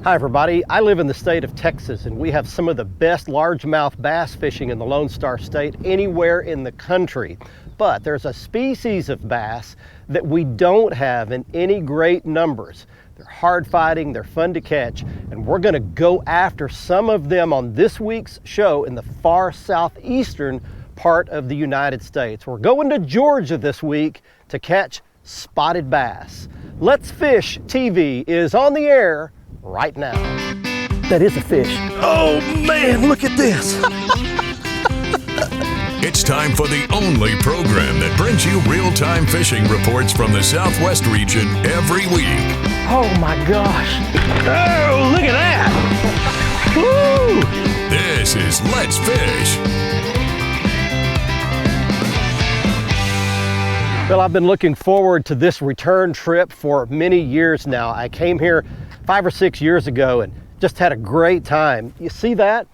Hi everybody, I live in the state of Texas and we have some of the best largemouth bass fishing in the Lone Star State anywhere in the country. But there's a species of bass that we don't have in any great numbers. They're hard fighting, they're fun to catch, and we're gonna go after some of them on this week's show in the far southeastern part of the United States. We're going to Georgia this week to catch spotted bass. Let's Fish TV is on the air right now. That is a fish. Oh man, look at this. It's time for the only program that brings you real-time fishing reports from the Southwest region every week. Oh my gosh. Oh, look at that. Woo! This is Let's Fish. Well, I've been looking forward to this return trip for many years now. I came here 5 or 6 years ago and just had a great time. You see that?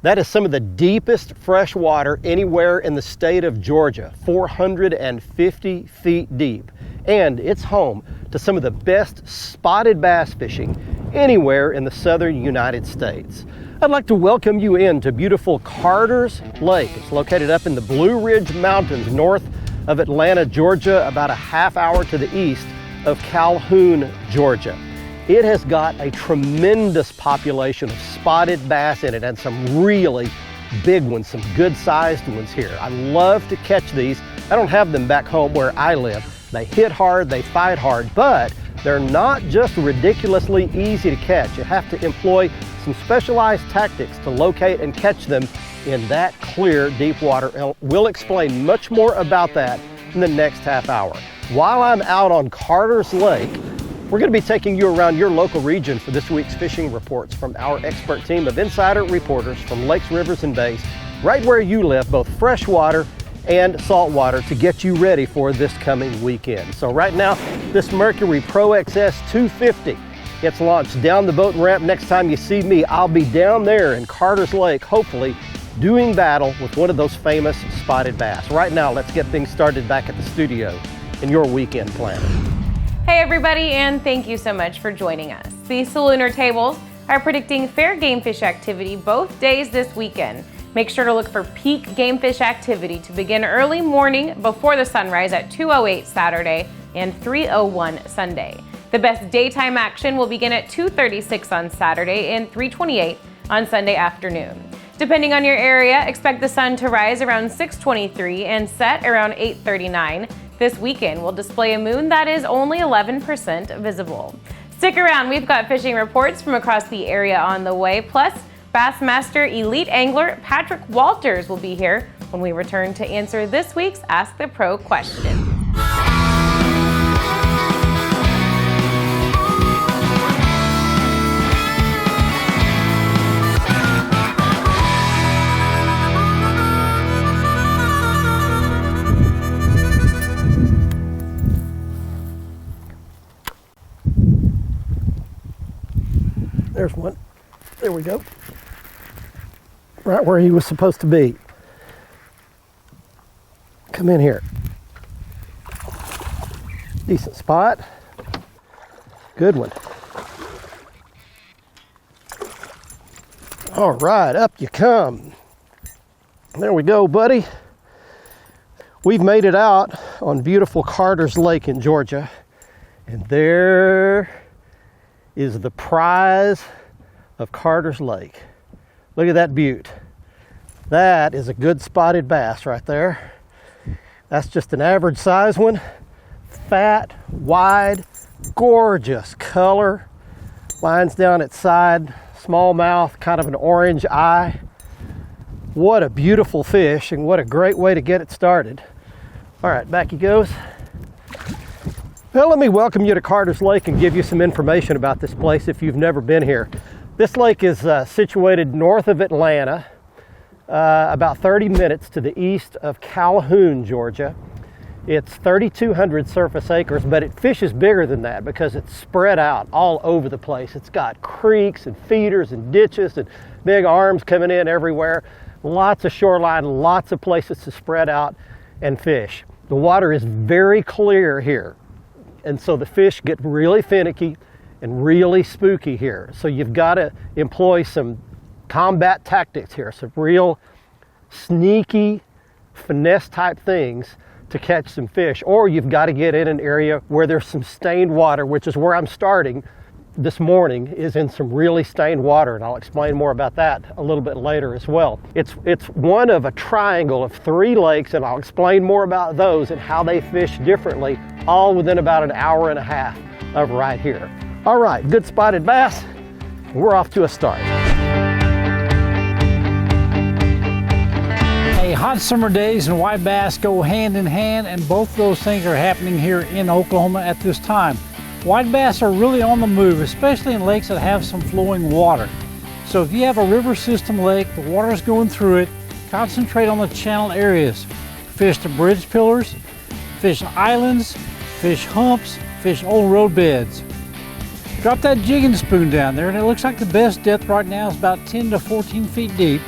That is some of the deepest fresh water anywhere in the state of Georgia, 450 feet deep. And it's home to some of the best spotted bass fishing anywhere in the southern United States. I'd like to welcome you into beautiful Carter's Lake. It's located up in the Blue Ridge Mountains north of Atlanta, Georgia, about a half hour to the east of Calhoun, Georgia. It has got a tremendous population of spotted bass in it and some really big ones, some good sized ones here. I love to catch these. I don't have them back home where I live. They hit hard, they fight hard, but they're not just ridiculously easy to catch. You have to employ some specialized tactics to locate and catch them in that clear, deep water. And we'll explain much more about that in the next half hour. While I'm out on Carter's Lake, we're going to be taking you around your local region for this week's fishing reports from our expert team of insider reporters from lakes, rivers, and bays, right where you live, both freshwater and saltwater, to get you ready for this coming weekend. So right now, this Mercury Pro XS 250 gets launched down the boat ramp. Next time you see me, I'll be down there in Carter's Lake, hopefully doing battle with one of those famous spotted bass. Right now, let's get things started back at the studio in your weekend planner. Hey everybody, and thank you so much for joining us. The Salooner tables are predicting fair game fish activity both days this weekend. Make sure to look for peak game fish activity to begin early morning before the sunrise at 2:08 Saturday and 3:01 Sunday. The best daytime action will begin at 2:36 on Saturday and 3:28 on Sunday afternoon. Depending on your area, expect the sun to rise around 6:23 and set around 8:39. This weekend will display a moon that is only 11% visible. Stick around, we've got fishing reports from across the area on the way, plus Bassmaster elite angler Patrick Walters will be here when we return to answer this week's Ask the Pro question. There's one. There we go. Right where he was supposed to be. Come in here. Decent spot. Good one. All right, up you come. There we go, buddy. We've made it out on beautiful Carter's Lake in Georgia. And there is the prize of Carter's Lake. Look at that beaut. That is a good spotted bass right there. That's just an average size one. Fat, wide, gorgeous color. Lines down its side, small mouth, kind of an orange eye. What a beautiful fish and what a great way to get it started. All right, back he goes. Well, let me welcome you to Carter's Lake and give you some information about this place if you've never been here. This lake is situated north of Atlanta, about 30 minutes to the east of Calhoun, Georgia. It's 3,200 surface acres, but it fishes bigger than that because it's spread out all over the place. It's got creeks and feeders and ditches and big arms coming in everywhere. Lots of shoreline, lots of places to spread out and fish. The water is very clear here. And so the fish get really finicky and really spooky here. So you've got to employ some combat tactics here, some real sneaky finesse type things to catch some fish. Or you've got to get in an area where there's some stained water, which is where I'm starting this morning, is in some really stained water, and I'll explain more about that a little bit later as well. It's one of a triangle of 3 lakes, and I'll explain more about those and how they fish differently, all within about an hour and a half of right here. All right, good spotted bass. We're off to a start. Hot summer days and white bass go hand in hand, and both of those things are happening here in Oklahoma at this time. White bass are really on the move, especially in lakes that have some flowing water. So if you have a river system lake, the water is going through it, concentrate on the channel areas. Fish the bridge pillars, fish islands, fish humps, fish old road beds. Drop that jigging spoon down there, and it looks like the best depth right now is about 10 to 14 feet deep.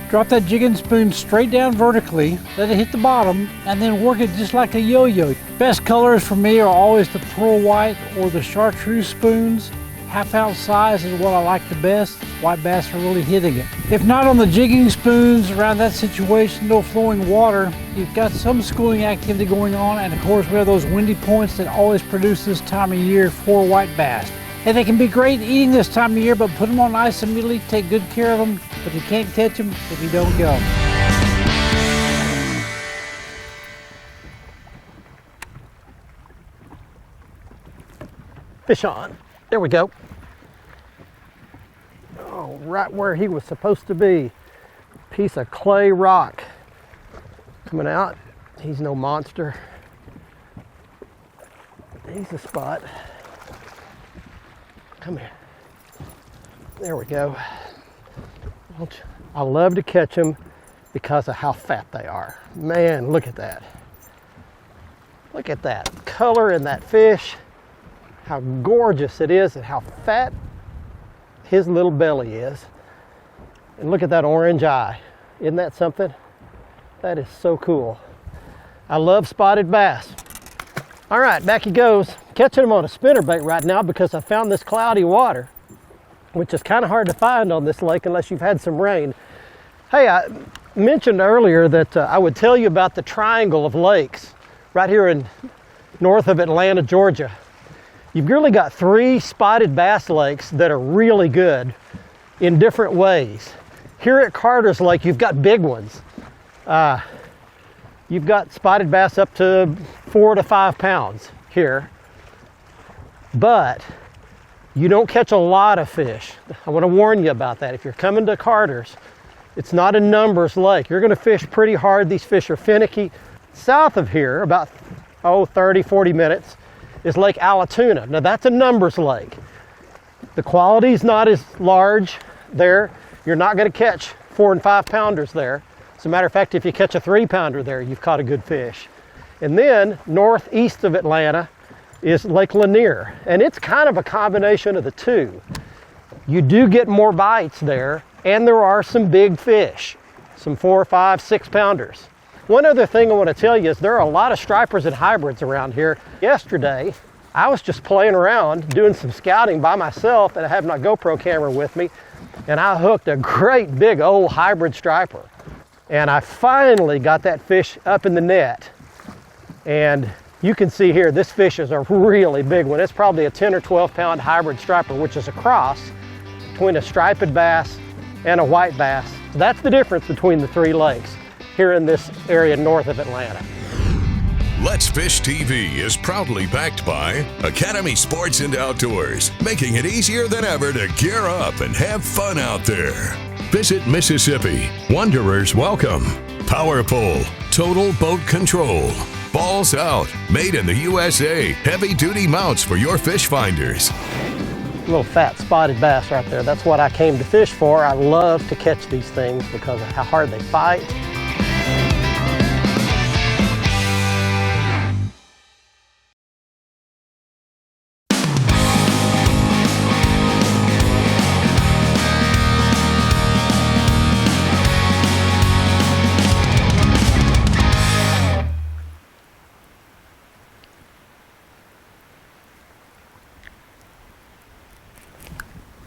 Drop that jigging spoon straight down vertically, let it hit the bottom, and then work it just like a yo-yo. Best colors for me are always the pearl white or the chartreuse spoons. Half-ounce size is what I like the best. White bass are really hitting it. If not on the jigging spoons, around that situation, no flowing water, you've got some schooling activity going on, and of course we have those windy points that always produce this time of year for white bass. And they can be great eating this time of year, but put them on ice immediately, take good care of them, but you can't catch them if you don't go. Fish on. There we go. Oh, right where he was supposed to be. Piece of clay rock coming out. He's no monster. He's a spot. Come here. There we go. I love to catch them because of how fat they are. Man, look at that. Look at that color in that fish. How gorgeous it is and how fat his little belly is. And look at that orange eye. Isn't that something? That is so cool. I love spotted bass. All right, back he goes. Catching him on a spinnerbait right now because I found this cloudy water, which is kind of hard to find on this lake unless you've had some rain. Hey, I mentioned earlier that I would tell you about the triangle of lakes right here in north of Atlanta, Georgia. You've really got 3 spotted bass lakes that are really good in different ways. Here at Carter's Lake, you've got big ones. You've got spotted bass up to 4 to 5 pounds here, but you don't catch a lot of fish. I want to warn you about that. If you're coming to Carter's, it's not a numbers lake. You're going to fish pretty hard. These fish are finicky. South of here, about 30, 40 minutes, is Lake Allatoona. Now that's a numbers lake. The quality's not as large there. You're not going to catch 4 and 5 pounders there. As a matter of fact, if you catch a 3 pounder there, you've caught a good fish. And then northeast of Atlanta is Lake Lanier, and it's kind of a combination of the two. You do get more bites there, and there are some big fish, some 4, 5, 6 pounders. One other thing I want to tell you is there are a lot of stripers and hybrids around here. Yesterday, I was just playing around doing some scouting by myself, and I have my GoPro camera with me, and I hooked a great big old hybrid striper. And I finally got that fish up in the net. And you can see here, this fish is a really big one. It's probably a 10 or 12 pound hybrid striper, which is a cross between a striped bass and a white bass. So that's the difference between the 3 lakes here in this area north of Atlanta. Let's Fish TV is proudly backed by Academy Sports and Outdoors, making it easier than ever to gear up and have fun out there. Visit Mississippi. Wanderers welcome. Power Pole. Total Boat Control. Balls Out. Made in the USA. Heavy duty mounts for your fish finders. Little fat spotted bass right there. That's what I came to fish for. I love to catch these things because of how hard they fight.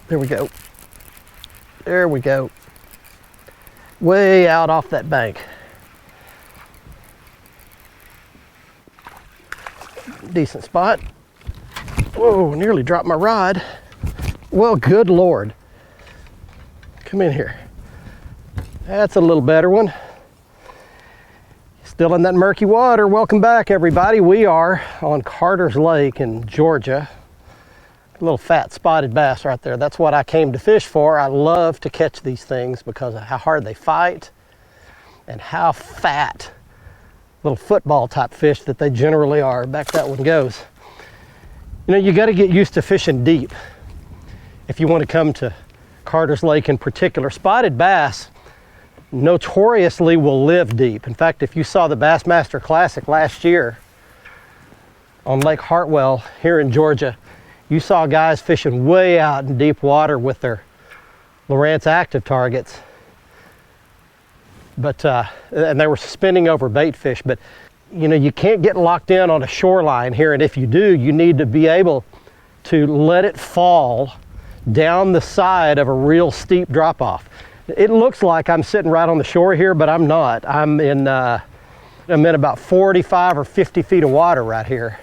There we go. There we go. Way out off that bank. Decent spot. Whoa, nearly dropped my rod. Well, good Lord. Come in here. That's a little better one. Still in that murky water. Welcome back, everybody. We are on Carter's Lake in Georgia. A little fat spotted bass right there. That's what I came to fish for. I love to catch these things because of how hard they fight and how fat little football type fish that they generally are. Back that one goes. You know, you got to get used to fishing deep if you want to come to Carter's Lake in particular. Spotted bass notoriously will live deep. In fact, if you saw the Bassmaster Classic last year on Lake Hartwell here in Georgia, you saw guys fishing way out in deep water with their Lowrance active targets. But and they were spinning over bait fish. But you know, you can't get locked in on a shoreline here, and if you do, you need to be able to let it fall down the side of a real steep drop off. It looks like I'm sitting right on the shore here, but I'm not. I'm in about 45 or 50 feet of water right here.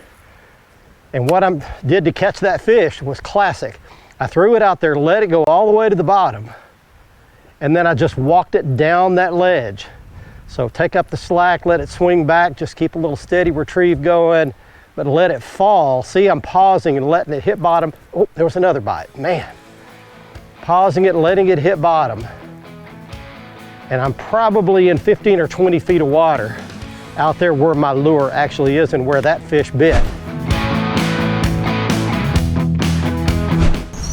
And what I did to catch that fish was classic. I threw it out there, let it go all the way to the bottom, and then I just walked it down that ledge. So take up the slack, let it swing back, just keep a little steady retrieve going, but let it fall. See, I'm pausing and letting it hit bottom. Oh, there was another bite, man. Pausing it, letting it hit bottom. And I'm probably in 15 or 20 feet of water out there where my lure actually is and where that fish bit.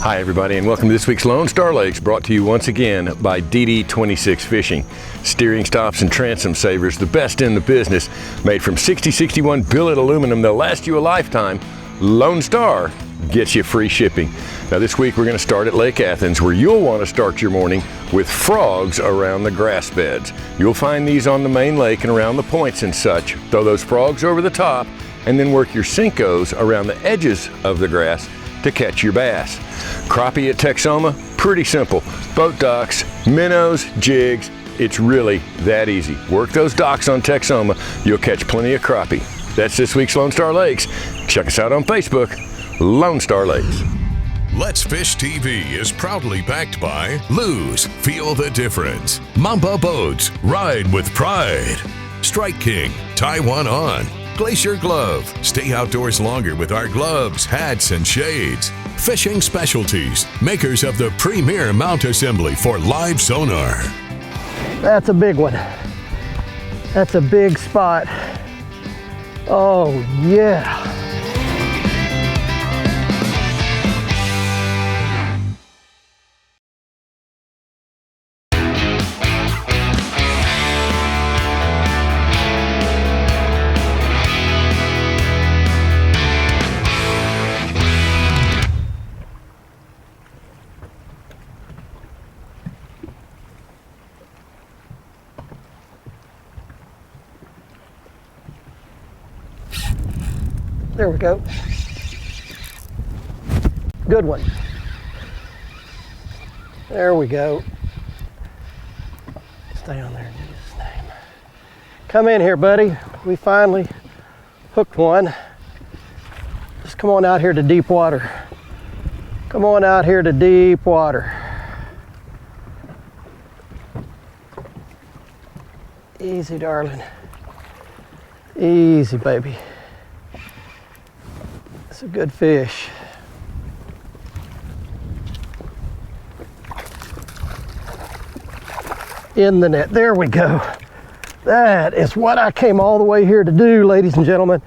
Hi everybody, and welcome to this week's Lone Star Lakes, brought to you once again by DD26 Fishing. Steering stops and transom savers, the best in the business, made from 6061 billet aluminum. They'll last you a lifetime. Lone Star gets you free shipping. Now this week we're going to start at Lake Athens, where you'll want to start your morning with frogs around the grass beds. You'll find these on the main lake and around the points and such. Throw those frogs over the top and then work your Cincos around the edges of the grass to catch your bass. Crappie at Texoma, pretty simple. Boat docks, minnows, jigs, it's really that easy. Work those docks on Texoma, you'll catch plenty of crappie. That's this week's Lone Star Lakes. Check us out on Facebook, Lone Star Lakes. Let's Fish TV is proudly backed by Lose, Feel the Difference, Mamba Boats, Ride with Pride, Strike King, Tie One On, Glacier Glove, stay outdoors longer with our gloves, hats, and shades. Fishing Specialties, makers of the premier mount assembly for live sonar. That's a big one. That's a big spot. Oh yeah. There we go. Good one. There we go. Stay on there in Jesus' name. Come in here, buddy. We finally hooked one. Just come on out here to deep water. Come on out here to deep water. Easy, darling. Easy, baby. It's a good fish. In the net. There we go. That is what I came all the way here to do, ladies and gentlemen.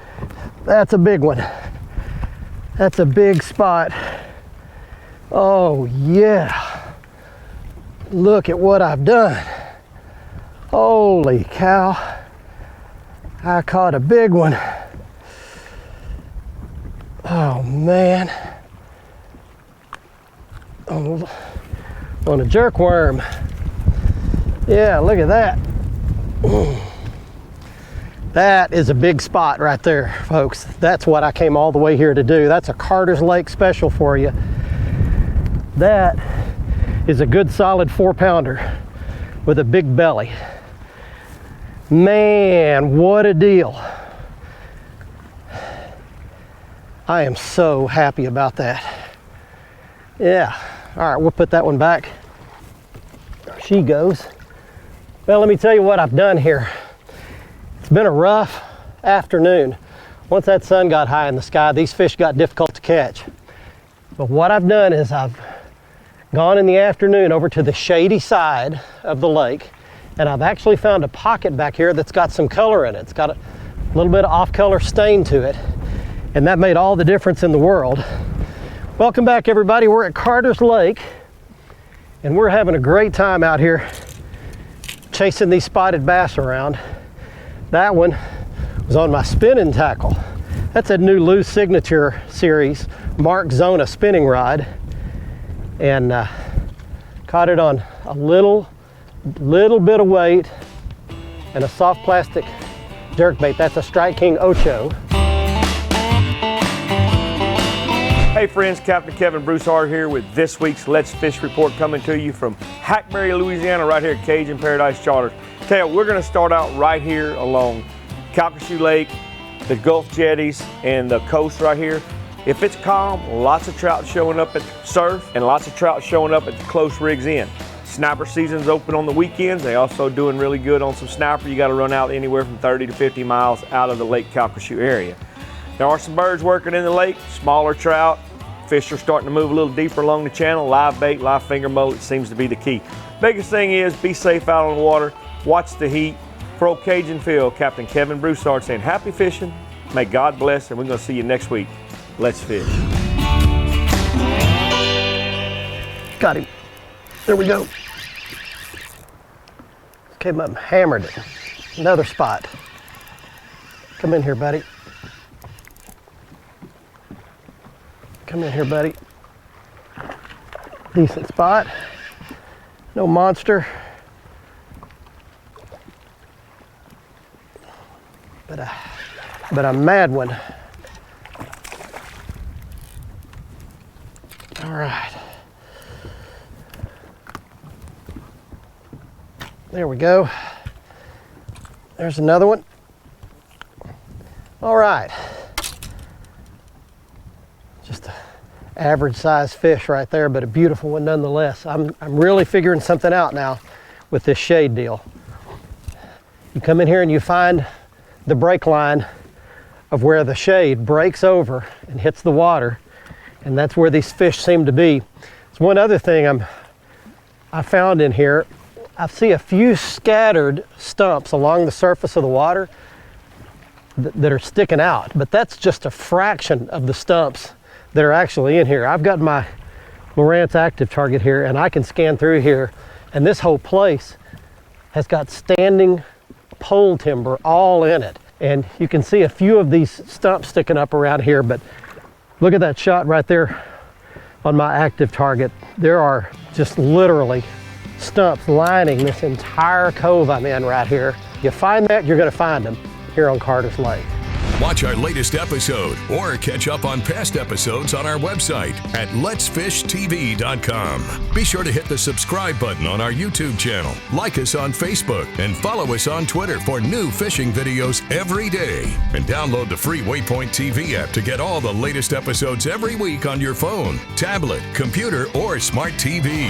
That's a big one. That's a big spot. Oh yeah. Look at what I've done. Holy cow. I caught a big one. Oh man. On a jerk worm. Yeah, look at that. That is a big spot right there, folks. That's what I came all the way here to do. That's a Carter's Lake special for you. That is a good solid 4-pounder with a big belly. Man, what a deal. I am so happy about that. Yeah, all right, we'll put that one back. There she goes. Well, let me tell you what I've done here. It's been a rough afternoon. Once that sun got high in the sky, these fish got difficult to catch. But what I've done is I've gone in the afternoon over to the shady side of the lake, and I've actually found a pocket back here that's got some color in it. It's got a little bit of off-color stain to it, and that made all the difference in the world. Welcome back, everybody. We're at Carter's Lake, and we're having a great time out here chasing these spotted bass around. That one was on my spinning tackle. That's a new Lou Signature Series Mark Zona spinning rod, and caught it on a little bit of weight and a soft plastic jerkbait. That's a Strike King Ocho. Hey friends, Captain Kevin Broussard here with this week's Let's Fish report, coming to you from Hackberry, Louisiana, right here at Cajun Paradise Charters. Tell you, we're going to start out right here along Calcasieu Lake, the Gulf jetties, and the coast right here. If it's calm, lots of trout showing up at surf and lots of trout showing up at the close rigs in. Sniper season's open on the weekends. They also doing really good on some sniper. You got to run out anywhere from 30 to 50 miles out of the Lake Calcasieu area. There are some birds working in the lake, smaller trout. Fish are starting to move a little deeper along the channel. Live bait, live finger mullet seems to be the key. Biggest thing is be safe out on the water, watch the heat. Pro Cajun Phil, Captain Kevin Broussard saying happy fishing, may God bless, and we're going to see you next week. Let's fish. Got him. There we go. Came up and hammered it. Another spot. Come in here, buddy. Come in here, buddy. Decent spot. No monster. But a mad one. All right. There we go. There's another one. All right. Just an average size fish right there, but a beautiful one nonetheless. I'm really figuring something out now with this shade deal. You come in here and you find the break line of where the shade breaks over and hits the water, and that's where these fish seem to be. It's one other thing I found in here. I see a few scattered stumps along the surface of the water that are sticking out, but that's just a fraction of the stumps that are actually in here. I've got my Lowrance active target here, and I can scan through here, and this whole place has got standing pole timber all in it. And you can see a few of these stumps sticking up around here, but look at that shot right there on my active target. There are just literally stumps lining this entire cove I'm in right here. You find that, you're gonna find them here on Carter's Lake. Watch our latest episode or catch up on past episodes on our website at letsfishtv.com. Be sure to hit the subscribe button on our YouTube channel, like us on Facebook, and follow us on Twitter for new fishing videos every day. And download the free Waypoint TV app to get all the latest episodes every week on your phone, tablet, computer, or smart TV.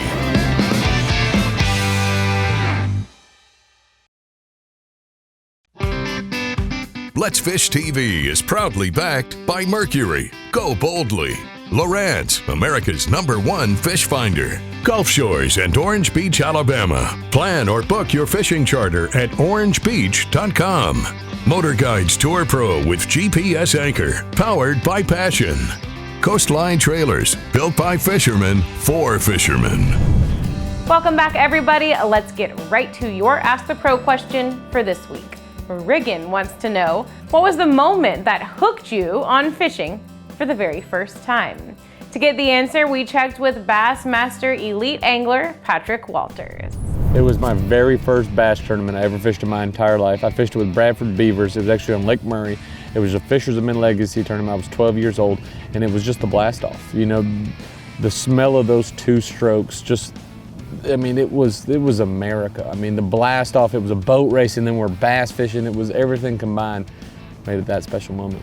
Let's Fish TV is proudly backed by Mercury, Go Boldly, Lowrance, America's #1 fish finder, Gulf Shores and Orange Beach, Alabama. Plan or book your fishing charter at orangebeach.com. MotorGuide's Tour Pro with GPS anchor, powered by Passion. Coastline Trailers, built by fishermen for fishermen. Welcome back, everybody. Let's get right to your Ask the Pro question for this week. Riggin wants to know, what was the moment that hooked you on fishing for the very first time? To get the answer, we checked with Bassmaster Elite Angler Patrick Walters. It was my very first bass tournament I ever fished in my entire life. I fished it with Bradford Beavers. It was actually on Lake Murray. It was a Fisher's of Men Legacy tournament. I was 12 years old, and it was just a blast off. You know, the smell of those two strokes, just, I mean, it was America. I mean, the blast off, it was a boat race, and then we're bass fishing. It was everything combined, made it that special moment.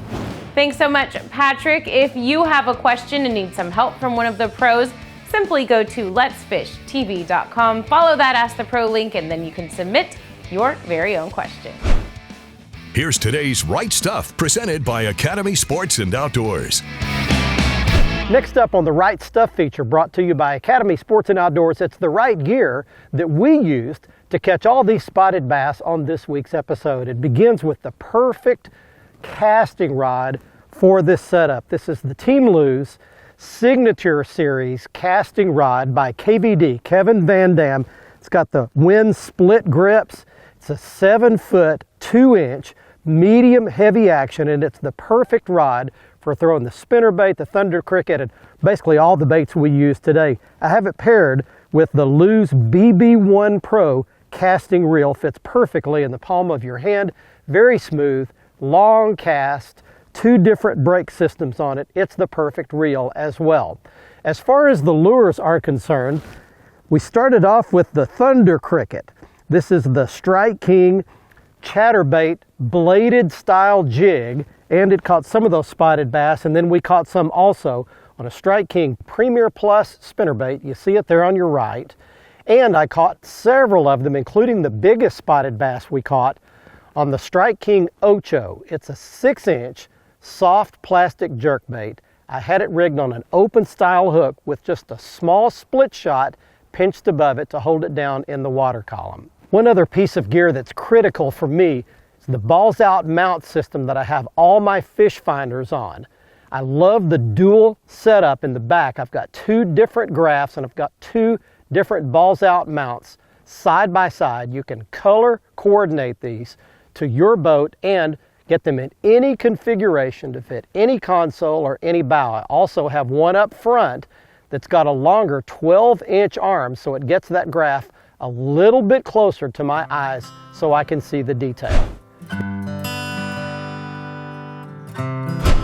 Thanks so much, Patrick. If you have a question and need some help from one of the pros, simply go to letsfishtv.com, follow that Ask the Pro link, and then you can submit your very own question. Here's today's Right Stuff, presented by Academy Sports and Outdoors. Next up on the Right Stuff feature, brought to you by Academy Sports and Outdoors, it's the right gear that we used to catch all these spotted bass on this week's episode. It begins with the perfect casting rod for this setup. This is the Team Lou's Signature Series casting rod by KVD, Kevin Van Dam. It's got the Win split grips. It's a 7-foot, 2-inch, medium heavy action, and it's the perfect rod for throwing the spinnerbait, the thunder cricket, and basically all the baits we use today. I have it paired with the Lou's BB1 Pro casting reel. Fits perfectly in the palm of your hand. Very smooth, long cast, 2 different brake systems on it. It's the perfect reel as well. As far as the lures are concerned, we started off with the Thunder Cricket. This is the Strike King chatterbait bladed style jig, and it caught some of those spotted bass, and then we caught some also on a Strike King Premier Plus spinnerbait. You see it there on your right. And I caught several of them, including the biggest spotted bass we caught on the Strike King Ocho. It's a 6-inch soft plastic jerkbait. I had it rigged on an open style hook with just a small split shot pinched above it to hold it down in the water column. One other piece of gear that's critical for me is the balls out mount system that I have all my fish finders on. I love the dual setup in the back. I've got 2 different graphs and I've got 2 different balls out mounts side by side. You can color coordinate these to your boat and get them in any configuration to fit any console or any bow. I also have one up front that's got a longer 12-inch arm, so it gets that graph a little bit closer to my eyes so I can see the detail.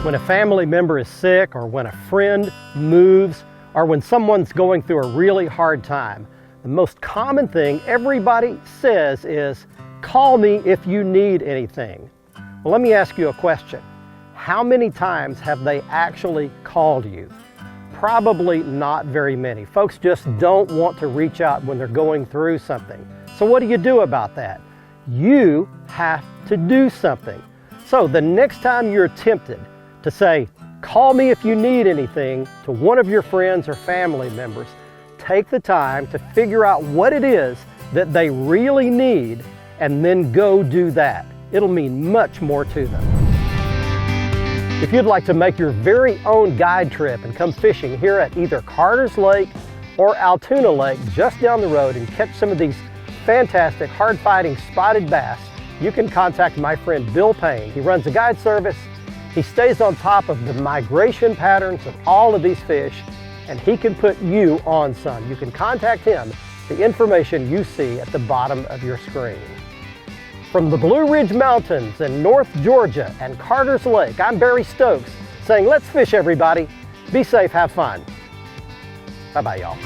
When a family member is sick, or when a friend moves, or when someone's going through a really hard time, the most common thing everybody says is, "Call me if you need anything." Well, let me ask you a question. How many times have they actually called you? Probably not very many. Folks just don't want to reach out when they're going through something. So what do you do about that? You have to do something. So the next time you're tempted to say, "Call me if you need anything," to one of your friends or family members, take the time to figure out what it is that they really need and then go do that. It'll mean much more to them. If you'd like to make your very own guide trip and come fishing here at either Carter's Lake or Altoona Lake just down the road and catch some of these fantastic hard-fighting spotted bass, you can contact my friend Bill Payne. He runs a guide service. He stays on top of the migration patterns of all of these fish, and he can put you on some. You can contact him, the information you see at the bottom of your screen. From the Blue Ridge Mountains in North Georgia and Carter's Lake, I'm Barry Stokes saying, let's fish, everybody. Be safe, have fun. Bye-bye, y'all.